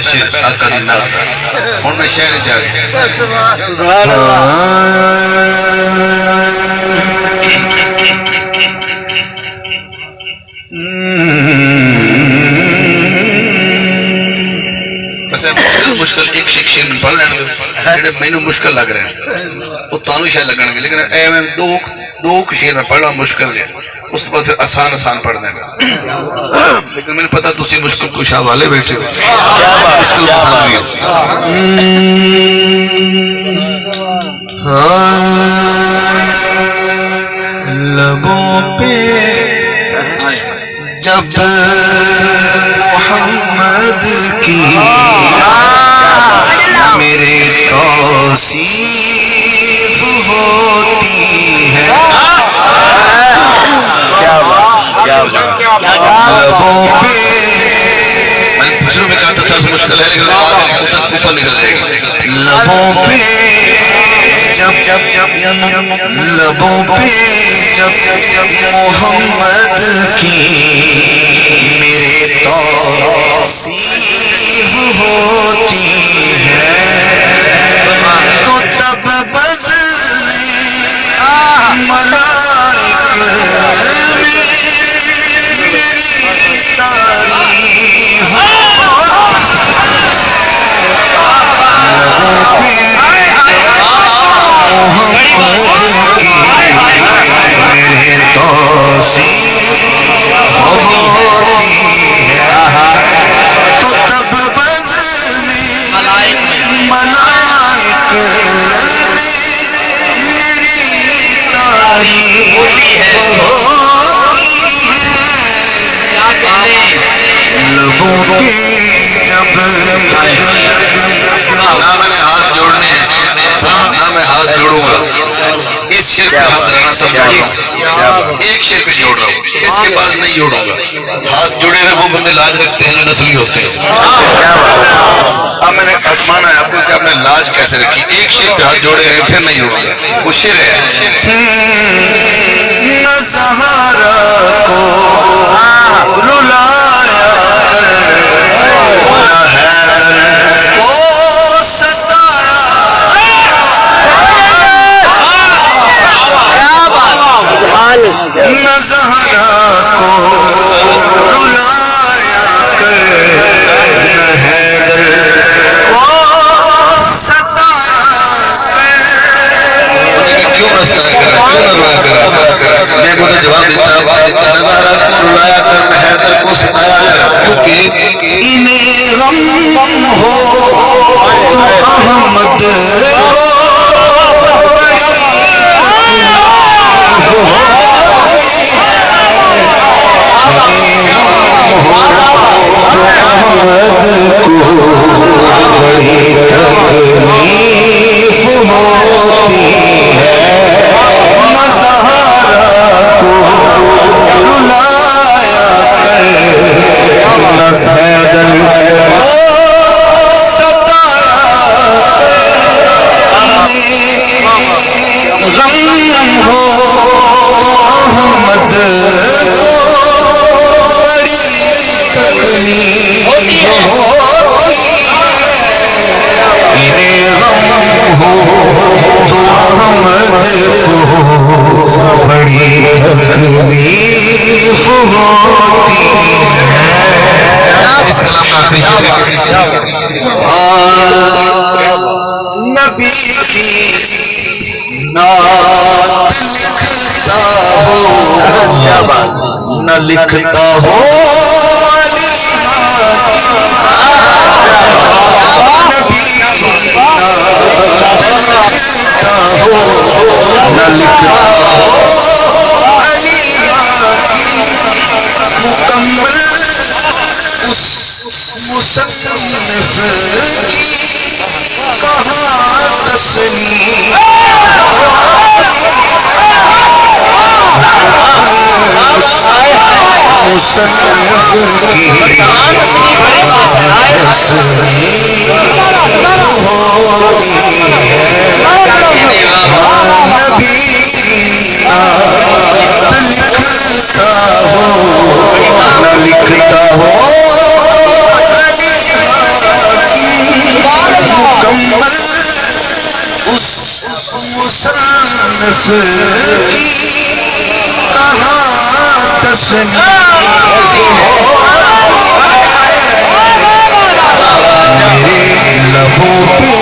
پہلا شعر آقا دی نات ہن میں شعر چ آ مشکل ایک شعر میں پڑھ لین جڑے مینوں مشکل لگ رہے ہیں وہ تانوں شاید لگن گے لیکن اے میں دو شعر میں پڑھا مشکل ہے اس کے بعد پھر آسان پڑھ دیں گا لیکن میں نے پتا تسی مشکل کشا والے بیٹھے ہو مشکل پسند ہوئی لبوں پہ جب محمد کی میرے توصیف ہوتی ہے لبوں پہ میں شروع میں کہتا تھا مشکل ہے لیکن اوپر نکل جائے گا لبوں پہ لبوں پہ جب محمد کی میرے توصیف ہوتی ہے تو تب بزم ملائک میری تعریف ایک شعر پہ جوڑ رہا ہوں اس کے بعد نہیں جوڑوں گا ہاتھ جڑے رہے وہ بندے لاج رکھتے ہیں جو نسلی ہوتے ہیں اب میں نے آزمانا ہے آپ کو کہ آپ نے لاج کیسے رکھی ایک شعر پہ ہاتھ جوڑے رہے پھر نہیں جوڑوں گا وہ شعر ہے نہ سہارا کو رلایا نہ حیدر کو ستایا نہ زہرا کو رلایا نہ حیدر کو ستایا کیوں مسئلہ کرا میں کو جواب دیتا نظارہ کو رلایا کر حیدر کو ستایا کر کیونکہ انہیں غم ہو احمد نبی کی نعت لکھتا ہو نہ لکھتا ہو نبی کی نعت لکھتا ہو نہ لکھتا ہو علی مکمل اس مصنف کہاں تصنیف لکھتا ہو میرے لبوں پہ